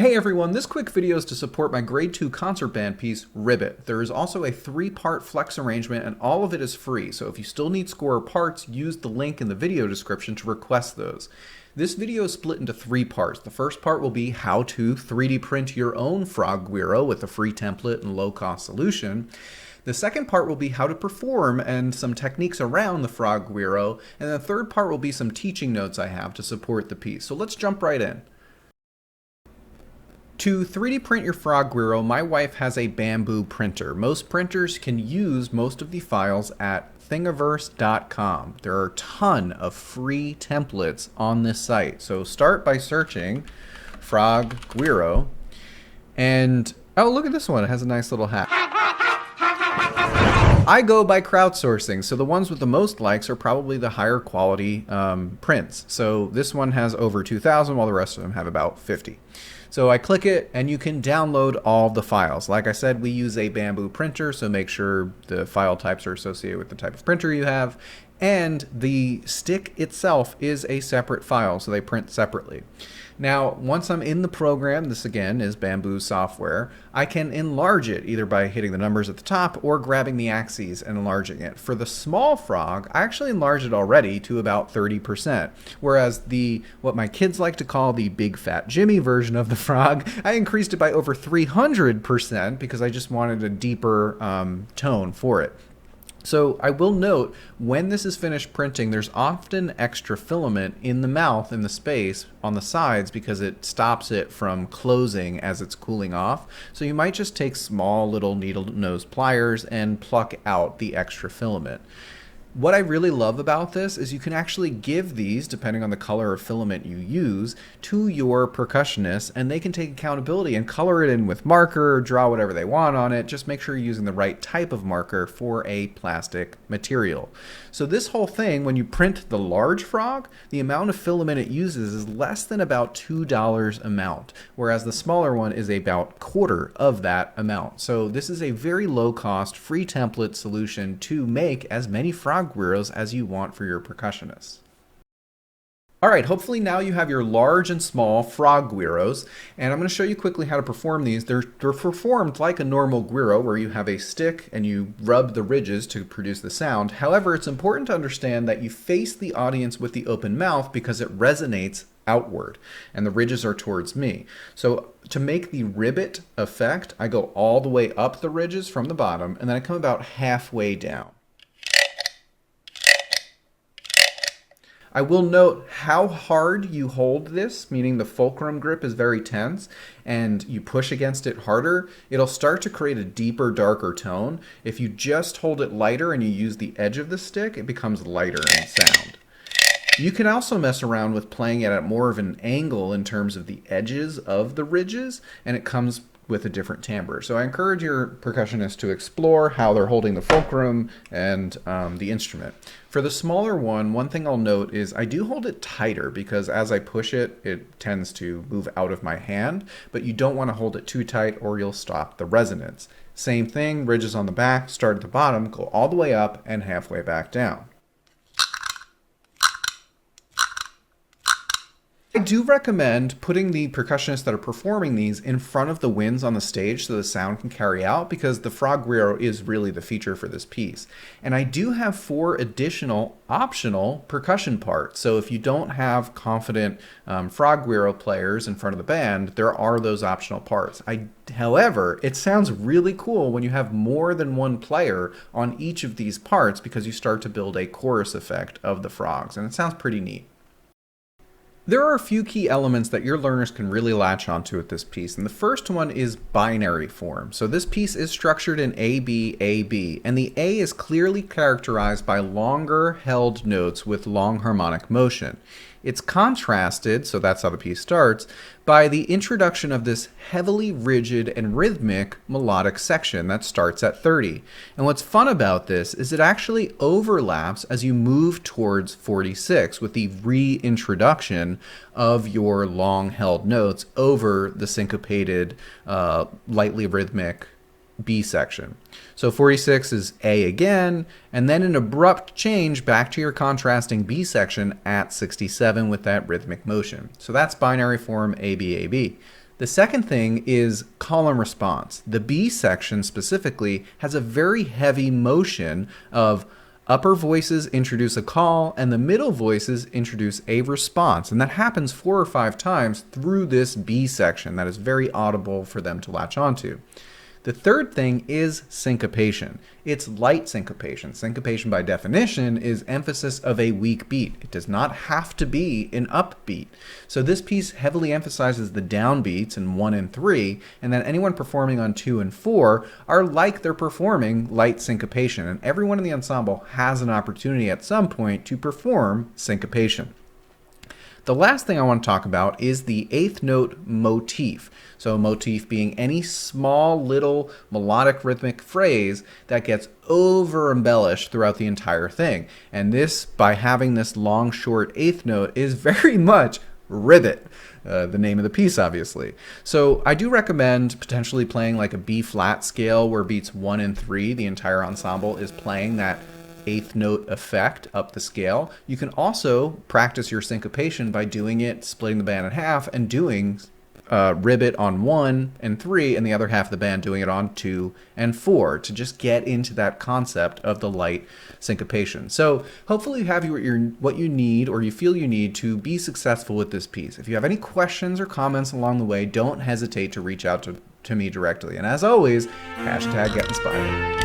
Hey everyone, this quick video is to support my grade 2 concert band piece, Ribbit. There is also a 3-part flex arrangement and all of it is free, so if you still need score parts, use the link in the video description to request those. This video is split into 3 parts. The first part will be how to 3D print your own frog Guiro with a free template and low-cost solution. The second part will be how to perform and some techniques around the frog Guiro, and the third part will be some teaching notes I have to support the piece. So let's jump right in. To 3D print your frog Guiro, my wife has a bamboo printer. Most printers can use most of the files at thingiverse.com. There are a ton of free templates on this site. So start by searching frog Guiro, and oh, look at this one. It has a nice little hat. I go by crowdsourcing, so the ones with the most likes are probably the higher quality prints. So this one has over 2,000, while the rest of them have about 50. So I click it and you can download all the files. Like I said, we use a bamboo printer, so make sure the file types are associated with the type of printer you have. And the stick itself is a separate file, so they print separately. Now, once I'm in the program, this again is Bamboo software, I can enlarge it either by hitting the numbers at the top or grabbing the axes and enlarging it. For the small frog, I actually enlarged it already to about 30%, whereas what my kids like to call the Big Fat Jimmy version of the frog, I increased it by over 300% because I just wanted a deeper tone for it. So I will note, when this is finished printing, there's often extra filament in the mouth, in the space on the sides, because it stops it from closing as it's cooling off. So you might just take small little needle nose pliers and pluck out the extra filament. What I really love about this is you can actually give these, depending on the color of filament you use, to your percussionists, and they can take accountability and color it in with marker, draw whatever they want on it. Just make sure you're using the right type of marker for a plastic material. So this whole thing, when you print the large frog, the amount of filament it uses is less than about $2 amount, whereas the smaller one is about quarter of that amount. So this is a very low cost, free template solution to make as many frog Guiros as you want for your percussionists. Alright, hopefully now you have your large and small frog Guiros, and I'm going to show you quickly how to perform these. They're performed like a normal Guiro, where you have a stick and you rub the ridges to produce the sound. However, it's important to understand that you face the audience with the open mouth because it resonates outward, and the ridges are towards me. So to make the ribbit effect, I go all the way up the ridges from the bottom, and then I come about halfway down. I will note how hard you hold this, meaning the fulcrum grip is very tense, and you push against it harder, it'll start to create a deeper, darker tone. If you just hold it lighter and you use the edge of the stick, it becomes lighter in sound. You can also mess around with playing it at more of an angle in terms of the edges of the ridges, and it comes with a different timbre. So I encourage your percussionists to explore how they're holding the fulcrum and the instrument. For the smaller one thing I'll note is I do hold it tighter because as I push it, it tends to move out of my hand, but you don't want to hold it too tight or you'll stop the resonance. Same thing, ridges on the back, start at the bottom, go all the way up and halfway back down. I do recommend putting the percussionists that are performing these in front of the winds on the stage so the sound can carry out, because the frog Guiro is really the feature for this piece. And I do have 4 additional optional percussion parts. So if you don't have confident frog Guiro players in front of the band, there are those optional parts. However, it sounds really cool when you have more than one player on each of these parts, because you start to build a chorus effect of the frogs, and it sounds pretty neat. There are a few key elements that your learners can really latch onto with this piece, and the first one is binary form. So this piece is structured in AB, AB, and the A is clearly characterized by longer held notes with long harmonic motion. It's contrasted, so that's how the piece starts, by the introduction of this heavily rigid and rhythmic melodic section that starts at 30. And what's fun about this is it actually overlaps as you move towards 46 with the reintroduction of your long held notes over the syncopated, lightly rhythmic B section. So 46 is A again, and then an abrupt change back to your contrasting B section at 67 with that rhythmic motion. So that's binary form ABAB. The second thing is call and response. The B section specifically has a very heavy motion of upper voices introduce a call and the middle voices introduce a response. And that happens 4 or 5 times through this B section that is very audible for them to latch onto. The third thing is syncopation. It's light syncopation. Syncopation by definition is emphasis of a weak beat. It does not have to be an upbeat. So this piece heavily emphasizes the downbeats in 1 and 3, and then anyone performing on 2 and 4 are like they're performing light syncopation. And everyone in the ensemble has an opportunity at some point to perform syncopation. The last thing I want to talk about is the 8th note motif. So motif being any small little melodic rhythmic phrase that gets over embellished throughout the entire thing. And this, by having this long short 8th note, is very much Ribbit, the name of the piece obviously. So I do recommend potentially playing like a B flat scale where beats 1 and 3, the entire ensemble is playing that 8th note effect up the scale. You can also practice your syncopation by doing it, splitting the band in half and doing Ribbit on 1 and 3 and the other half of the band doing it on 2 and 4 to just get into that concept of the light syncopation. So hopefully you have what you need or you feel you need to be successful with this piece. If you have any questions or comments along the way, don't hesitate to reach out to me directly. And as always, #GetInspired.